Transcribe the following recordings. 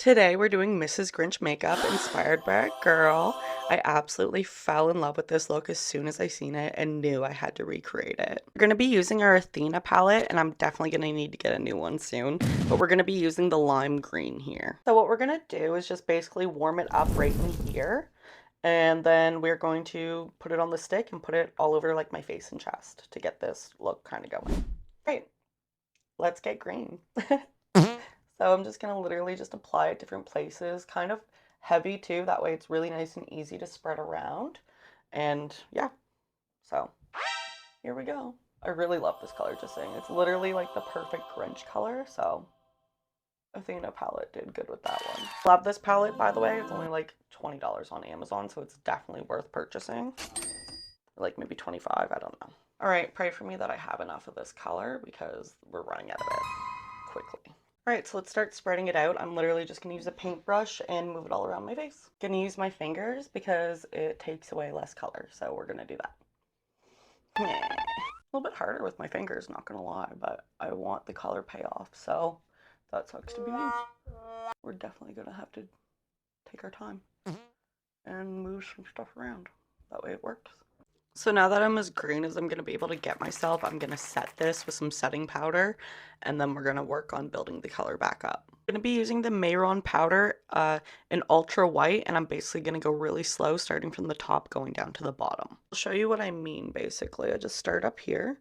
Today we're doing Mrs. Grinch makeup inspired by a girl. I absolutely fell in love with this look as soon as I seen it and knew I had to recreate it. We're going to be using our Athena palette, and I'm definitely going to need to get a new one soon, but we're going to be using the lime green here. So what we're going to do is just basically warm it up right in here, and then we're going to put it on the stick and put it all over like my face and chest to get this look kind of going. Right, let's get green. So I'm just going to literally just apply it different places, kind of heavy too, that way it's really nice and easy to spread around. And yeah, so here we go. I really love this color, just saying. It's literally like the perfect Grinch color, so Athena palette did good with that one. Love this palette, by the way. It's only like $20 on Amazon, so it's definitely worth purchasing. Like maybe 25, I don't know. All right, pray for me that I have enough of this color because we're running out of it quickly. All right, so let's start spreading it out. I'm literally just gonna use a paintbrush and move it all around my face. Gonna use my fingers because it takes away less color, so we're gonna do that. Yeah. A little bit harder with my fingers, not gonna lie, but I want the color payoff, so that sucks to be me. We're definitely gonna have to take our time and move some stuff around. That way it works. So now that I'm as green as I'm going to be able to get myself, I'm going to set this with some setting powder, and then we're going to work on building the color back up. I'm going to be using the Mayron powder in ultra white, and I'm basically going to go really slow, starting from the top, going down to the bottom. I'll show you what I mean, basically. I just start up here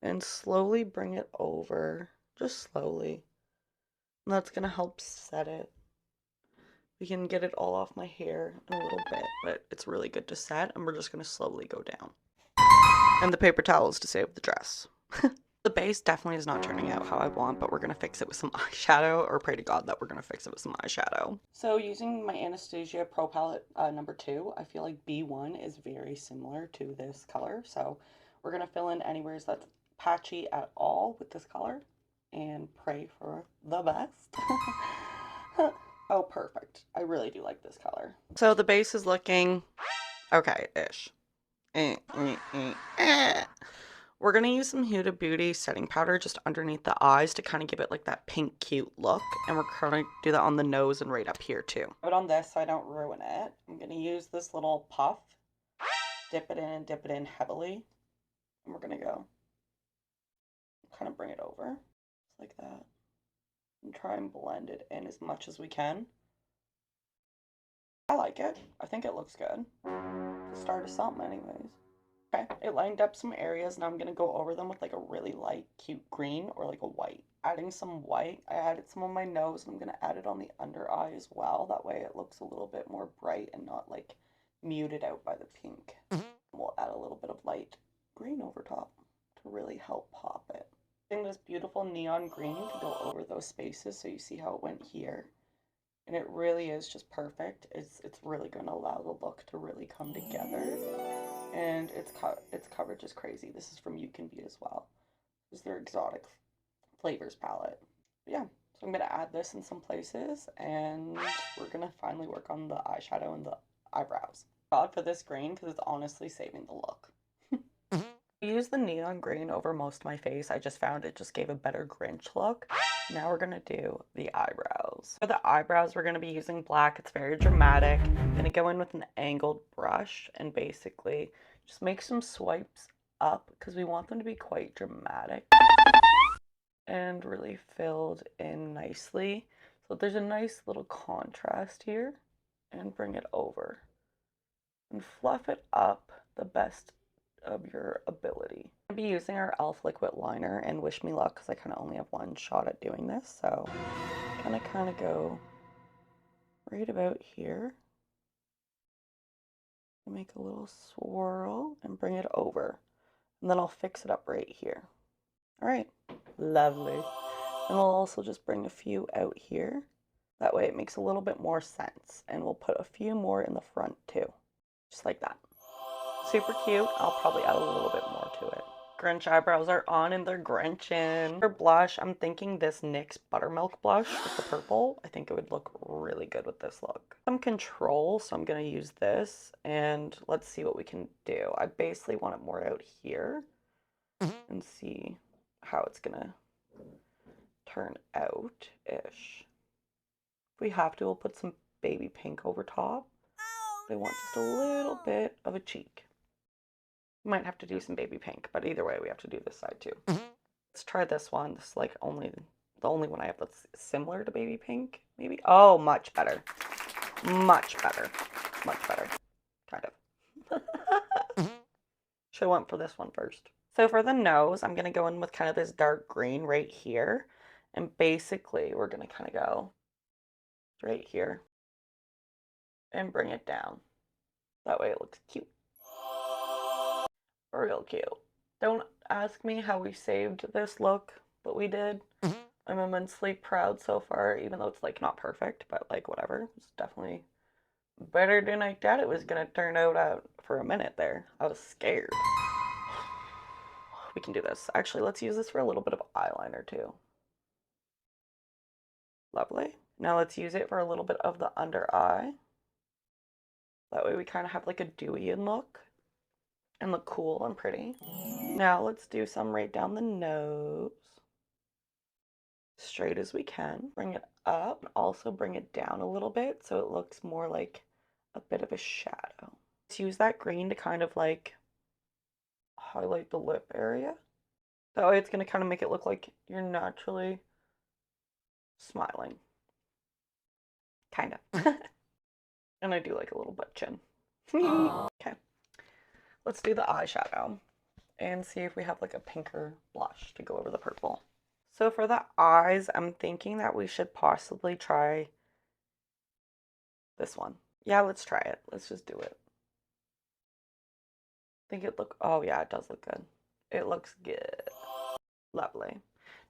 and slowly bring it over, just slowly. And that's going to help set it. We can get it all off my hair in a little bit, but it's really good to set, and we're just going to slowly go down. And the paper towels to save the dress. The base definitely is not turning out how I want, but we're going to fix it with some eyeshadow, or pray to God that we're going to fix it with some eyeshadow. So using my Anastasia Pro Palette number 2, I feel like B1 is very similar to this color. So we're going to fill in anywhere that's patchy at all with this color and pray for the best. Oh, perfect. I really do like this color. So the base is looking okay-ish. We're going to use some Huda Beauty setting powder just underneath the eyes to kind of give it like that pink cute look. And we're going to do that on the nose and right up here too. But on this so I don't ruin it, I'm going to use this little puff, dip it in heavily. And we're going to go kind of bring it over just like that. And try and blend it in as much as we can. I like it. I think it looks good. The start of something anyways. Okay, it lined up some areas. Now I'm going to go over them with like a really light, cute green or like a white. Adding some white. I added some on my nose, and I'm going to add it on the under eye as well. That way it looks a little bit more bright and not like muted out by the pink. We'll add a little bit of light green over top to really help pop it. Using this beautiful neon green to go over those spaces so you see how it went here. And it really is just perfect. It's really going to allow the look to really come together. And its coverage is crazy. This is from You Can Be as well. This is their exotic flavors palette. But yeah, so I'm going to add this in some places, and we're going to finally work on the eyeshadow and the eyebrows. God for this green because it's honestly saving the look. I used the neon green over most of my face. I just found it just gave a better Grinch look. Now we're going to do the eyebrows. For the eyebrows, we're going to be using black. It's very dramatic. I'm going to go in with an angled brush and basically just make some swipes up because we want them to be quite dramatic and really filled in nicely. So there's a nice little contrast here, and bring it over and fluff it up the best of your ability. I'm going to be using our e.l.f. liquid liner and Wish Me Luck because I kind of only have one shot at doing this. So I'm going to kind of go right about here. Make a little swirl and bring it over. And then I'll fix it up right here. All right, lovely. And we'll also just bring a few out here. That way it makes a little bit more sense. And we'll put a few more in the front too. Just like that. Super cute. I'll probably add a little bit more to it. Grinch eyebrows are on and they're Grinchin'. For blush, I'm thinking this NYX Buttermilk blush with the purple. I think it would look really good with this look. Some control, so I'm going to use this. And let's see what we can do. I basically want it more out here. And see how it's going to turn out-ish. If we have to, we'll put some baby pink over top. They want just a little bit of a cheek. Might have to do some baby pink, but either way, we have to do this side too. Let's try this one. This is like the only one I have that's similar to baby pink, maybe. Oh, much better. Much better. Much better. Kind of. Should have went for this one first. So for the nose, I'm going to go in with kind of this dark green right here. And basically, we're going to kind of go right here and bring it down. That way it looks cute. Real cute. Don't ask me how we saved this look, but we did. I'm immensely proud so far, even though it's like not perfect, but like whatever. It's definitely better than I thought it was gonna turn out for a minute there. I was scared. We can do this. Actually, let's use this for a little bit of eyeliner too. Lovely. Now let's use it for a little bit of the under eye. That way we kind of have like a dewy look and look cool and pretty. Now let's do some right down the nose. Straight as we can. Bring it up and also bring it down a little bit so it looks more like a bit of a shadow. Let's use that green to kind of like highlight the lip area. That way it's going to kind of make it look like you're naturally smiling. Kind of. And I do like a little butt chin. Okay. Let's do the eyeshadow and see if we have like a pinker blush to go over the purple. So for the eyes, I'm thinking that we should possibly try this one. Yeah, let's try it. Let's just do it. Oh yeah, it does look good. It looks good. Lovely.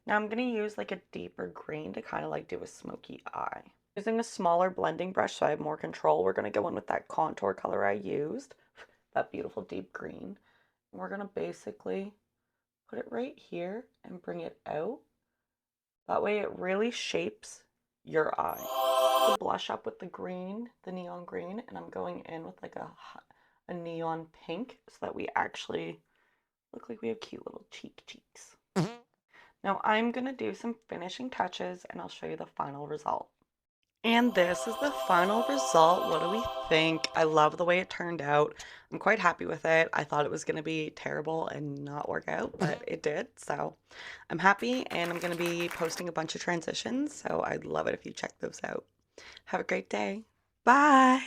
Now I'm going to use like a deeper green to kind of like do a smoky eye. Using a smaller blending brush so I have more control, we're going to go in with that contour color I used, that beautiful deep green. And we're going to basically put it right here and bring it out. That way it really shapes your eye. The blush up with the green, the neon green, and I'm going in with like a neon pink so that we actually look like we have cute little cheeks. Now I'm going to do some finishing touches and I'll show you the final result. And this is the final result. What do we think? I love the way it turned out. I'm quite happy with it. I thought it was going to be terrible and not work out, but it did. So I'm happy and I'm going to be posting a bunch of transitions. So I'd love it if you check those out. Have a great day. Bye.